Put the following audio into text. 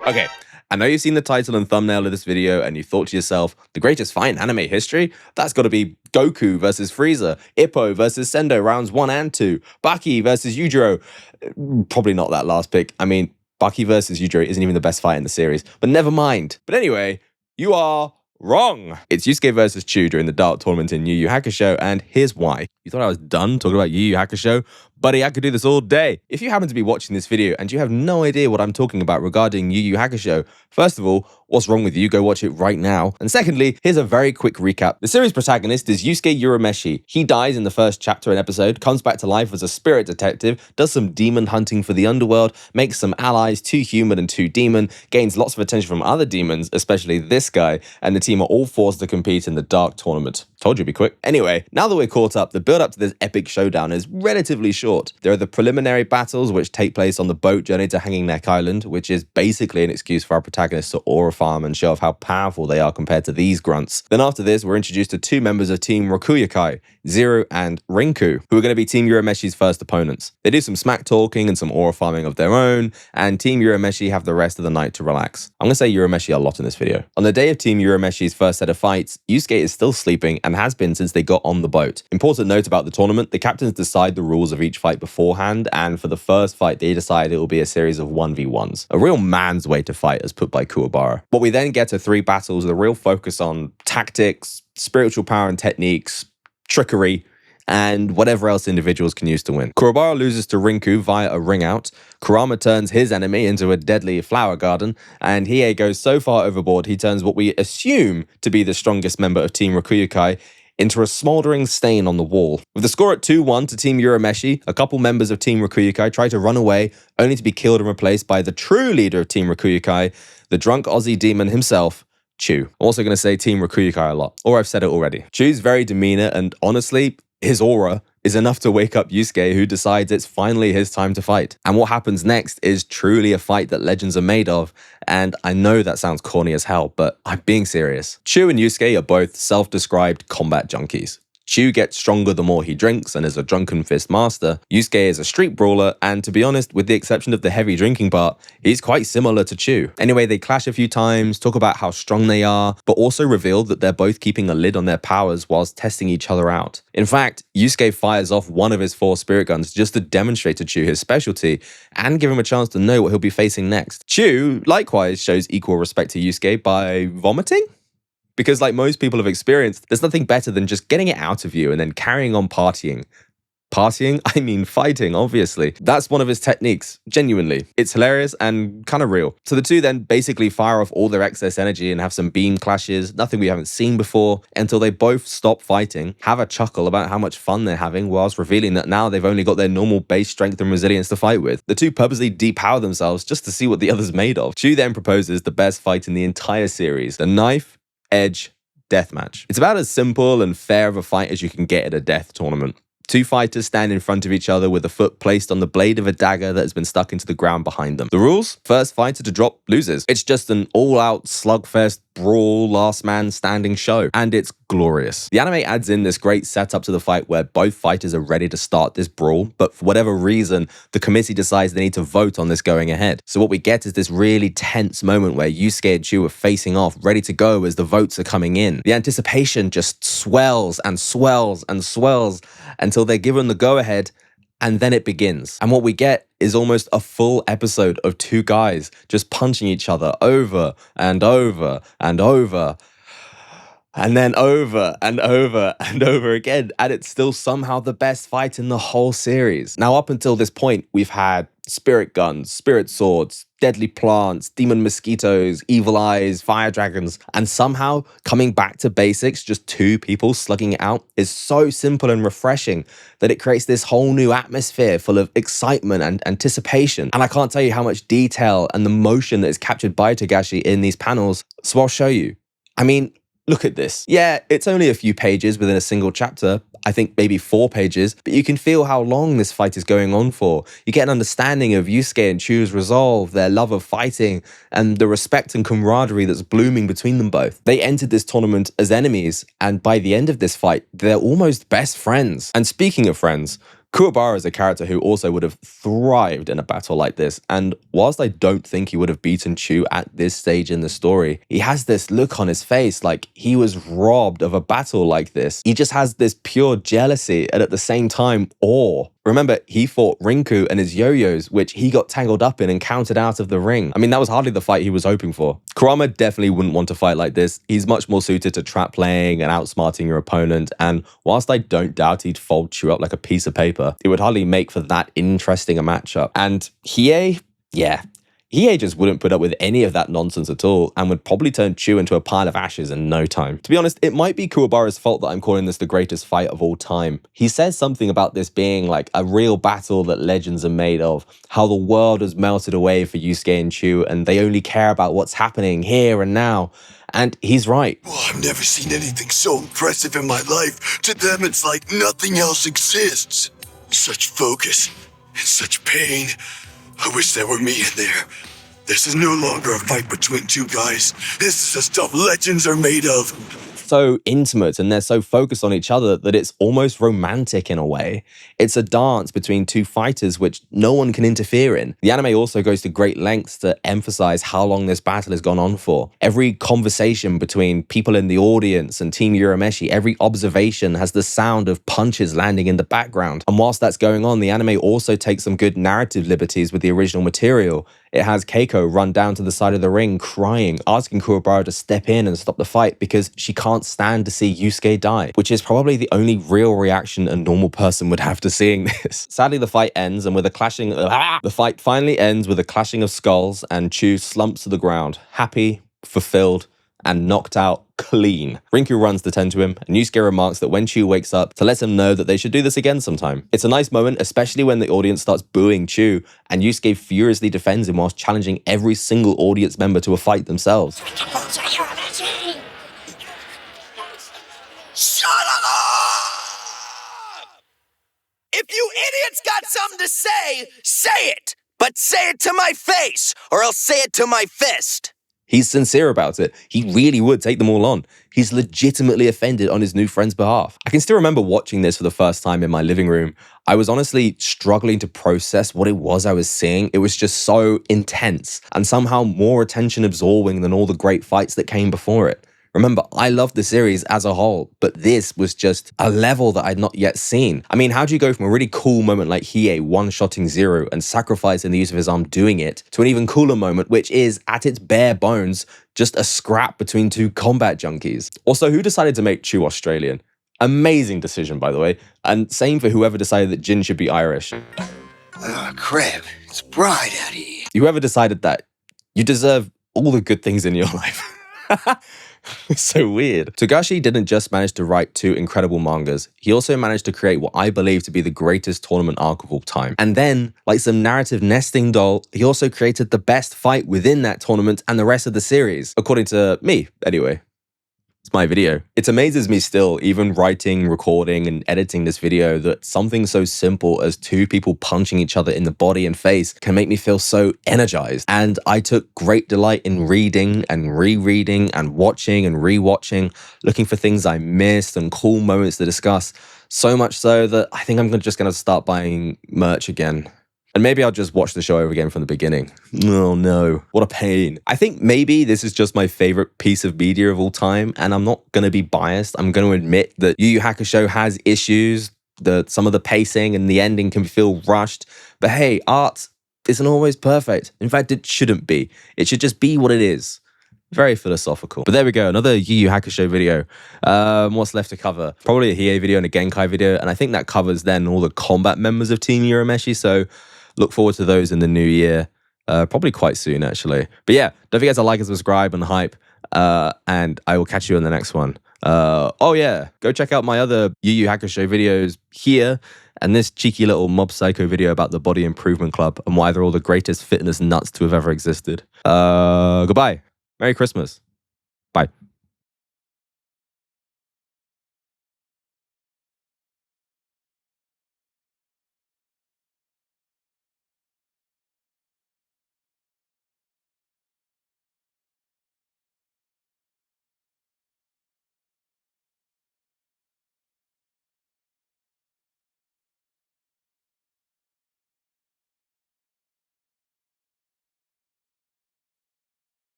Okay, I know you've seen the title and thumbnail of this video and you thought to yourself, the greatest fight in anime history? That's got to be Goku versus Frieza, Ippo versus Sendo rounds 1 and 2, Baki versus Yujiro. Probably not that last pick. I mean, Baki versus Yujiro isn't even the best fight in the series, but never mind. But anyway, you are wrong. It's Yusuke versus Chu during the Dark Tournament in YuYu Hakusho, and here's why. You thought I was done talking about YuYu Hakusho? Buddy, I could do this all day. If you happen to be watching this video and you have no idea what I'm talking about regarding YuYu Hakusho, first of all, what's wrong with you? Go watch it right now. And secondly, here's a very quick recap. The series protagonist is Yusuke Urameshi. He dies in the first chapter and episode, comes back to life as a spirit detective, does some demon hunting for the underworld, makes some allies, 2 human and 2 demon, gains lots of attention from other demons, especially this guy, and the team are all forced to compete in the Dark Tournament. Told you it'd be quick. Anyway, now that we're caught up, the build up to this epic showdown is relatively short. There are the preliminary battles which take place on the boat journey to Hanging Neck Island, which is basically an excuse for our protagonists to aura farm and show off how powerful they are compared to these grunts. Then after this, we're introduced to 2 members of Team Rokuyokai, Zero and Rinku, who are going to be Team Urameshi's first opponents. They do some smack talking and some aura farming of their own, and Team Urameshi have the rest of the night to relax. I'm going to say Urameshi a lot in this video. On the day of Team Urameshi's first set of fights, Yusuke is still sleeping and has been since they got on the boat. Important note about the tournament, the captains decide the rules of each fight beforehand, and for the first fight they decide it will be a series of 1v1s. A real man's way to fight as put by Kuwabara. But we then get to 3 battles with a real focus on tactics, spiritual power and techniques, trickery, and whatever else individuals can use to win. Kuwabara loses to Rinku via a ring out, Kurama turns his enemy into a deadly flower garden, and Hiei goes so far overboard he turns what we assume to be the strongest member of Team Rokuyokai into a smouldering stain on the wall. With the score at 2-1 to Team Urameshi, a couple members of Team Rokuyokai try to run away, only to be killed and replaced by the true leader of Team Rokuyokai, the drunk Aussie demon himself, Chu. I'm also going to say Team Rokuyokai a lot, or I've said it already. Chu's very demeanor, and honestly, his aura is enough to wake up Yusuke, who decides it's finally his time to fight. And what happens next is truly a fight that legends are made of, and I know that sounds corny as hell, but I'm being serious. Chu and Yusuke are both self-described combat junkies. Chu gets stronger the more he drinks and is a drunken fist master. Yusuke is a street brawler, and to be honest, with the exception of the heavy drinking part, he's quite similar to Chu. Anyway, they clash a few times, talk about how strong they are, but also reveal that they're both keeping a lid on their powers whilst testing each other out. In fact, Yusuke fires off one of his 4 spirit guns just to demonstrate to Chu his specialty and give him a chance to know what he'll be facing next. Chu, likewise, shows equal respect to Yusuke by vomiting? Because like most people have experienced, there's nothing better than just getting it out of you and then carrying on partying. Partying? I mean fighting, obviously. That's one of his techniques, genuinely. It's hilarious and kind of real. So the two then basically fire off all their excess energy and have some beam clashes, nothing we haven't seen before, until they both stop fighting, have a chuckle about how much fun they're having, whilst revealing that now they've only got their normal base strength and resilience to fight with. The two purposely depower themselves just to see what the other's made of. Chu then proposes the best fight in the entire series, the knife edge deathmatch. It's about as simple and fair of a fight as you can get at a death tournament. 2 fighters stand in front of each other with a foot placed on the blade of a dagger that has been stuck into the ground behind them. The rules? First fighter to drop loses. It's just an all-out slugfest, brawl, last man standing show, and it's glorious. The anime adds in this great setup to the fight where both fighters are ready to start this brawl, but for whatever reason, the committee decides they need to vote on this going ahead. So what we get is this really tense moment where Yusuke and Chu are facing off, ready to go as the votes are coming in. The anticipation just swells and swells and swells until they're given the go-ahead, and then it begins. And what we get is almost a full episode of 2 guys just punching each other over and over and over, and then over and over and over again. And it's still somehow the best fight in the whole series. Now, up until this point, we've had spirit guns, spirit swords, deadly plants, demon mosquitoes, evil eyes, fire dragons, and somehow coming back to basics, just 2 people slugging it out, is so simple and refreshing that it creates this whole new atmosphere full of excitement and anticipation. And I can't tell you how much detail and the motion that is captured by Togashi in these panels, so I'll show you. I mean, look at this. Yeah, it's only a few pages within a single chapter, I think maybe 4 pages, but you can feel how long this fight is going on for. You get an understanding of Yusuke and Chu's resolve, their love of fighting, and the respect and camaraderie that's blooming between them both. They entered this tournament as enemies, and by the end of this fight, they're almost best friends. And speaking of friends, Kuwabara is a character who also would have thrived in a battle like this, and whilst I don't think he would have beaten Chu at this stage in the story, he has this look on his face like he was robbed of a battle like this. He just has this pure jealousy and at the same time awe. Remember, he fought Rinku and his yo-yos, which he got tangled up in and counted out of the ring. I mean, that was hardly the fight he was hoping for. Kurama definitely wouldn't want to fight like this. He's much more suited to trap playing and outsmarting your opponent, and whilst I don't doubt he'd fold Chu up like a piece of paper, it would hardly make for that interesting a matchup. And Hiei, yeah, Hiei just wouldn't put up with any of that nonsense at all and would probably turn Chu into a pile of ashes in no time. To be honest, it might be Kuwabara's fault that I'm calling this the greatest fight of all time. He says something about this being like a real battle that legends are made of, how the world has melted away for Yusuke and Chu and they only care about what's happening here and now. And he's right. Well, I've never seen anything so impressive in my life. To them, it's like nothing else exists. Such focus and such pain. I wish there were me in there. This is no longer a fight between two guys. This is the stuff legends are made of. So intimate and they're so focused on each other that it's almost romantic in a way. It's a dance between two fighters which no one can interfere in. The anime also goes to great lengths to emphasize how long this battle has gone on for. Every conversation between people in the audience and Team Urameshi, every observation has the sound of punches landing in the background. And whilst that's going on, the anime also takes some good narrative liberties with the original material. It has Keiko run down to the side of the ring crying, asking Kuwabara to step in and stop the fight because she can't stand to see Yusuke die, which is probably the only real reaction a normal person would have to seeing this. Sadly, the fight ends and with a clashing... The fight finally ends with a clashing of skulls and Chu slumps to the ground, happy, fulfilled, and knocked out clean. Rinku runs to tend to him, and Yusuke remarks that when Chu wakes up, to let him know that they should do this again sometime. It's a nice moment, especially when the audience starts booing Chu, and Yusuke furiously defends him whilst challenging every single audience member to a fight themselves. Shut up! If you idiots got something to say it! But say it to my face, or I'll say it to my fist! He's sincere about it. He really would take them all on. He's legitimately offended on his new friend's behalf. I can still remember watching this for the first time in my living room. I was honestly struggling to process what it was I was seeing. It was just so intense and somehow more attention absorbing than all the great fights that came before it. Remember, I loved the series as a whole, but this was just a level that I'd not yet seen. I mean, how do you go from a really cool moment like Hiei one-shotting Zero and sacrificing the use of his arm doing it, to an even cooler moment, which is, at its bare bones, just a scrap between two combat junkies? Also, who decided to make Chu Australian? Amazing decision, by the way. And same for whoever decided that Jin should be Irish. Crap, it's bright out here. Whoever decided that, you deserve all the good things in your life. It's so weird. Togashi didn't just manage to write two incredible mangas, he also managed to create what I believe to be the greatest tournament arc of all time. And then, like some narrative nesting doll, he also created the best fight within that tournament and the rest of the series. According to me, anyway. It's my video. It amazes me still, even writing, recording, and editing this video, that something so simple as two people punching each other in the body and face can make me feel so energized. And I took great delight in reading and rereading and watching and rewatching, looking for things I missed and cool moments to discuss. So much so that I think I'm just going to start buying merch again. And maybe I'll just watch the show over again from the beginning. Oh no, what a pain. I think maybe this is just my favorite piece of media of all time, and I'm not going to be biased. I'm going to admit that Yu Yu Hakusho has issues, that some of the pacing and the ending can feel rushed. But hey, art isn't always perfect. In fact, it shouldn't be. It should just be what it is. Very philosophical. But there we go, another Yu Yu Hakusho video. What's left to cover? Probably a Hiei video and a Genkai video, and I think that covers then all the combat members of Team Urameshi, so look forward to those in the new year. Probably quite soon, actually. But yeah, don't forget to like and subscribe and hype. And I will catch you in the next one. Oh yeah, go check out my other Yu Yu Hakusho videos here. And this cheeky little Mob Psycho video about the Body Improvement Club and why they're all the greatest fitness nuts to have ever existed. Goodbye. Merry Christmas. Bye.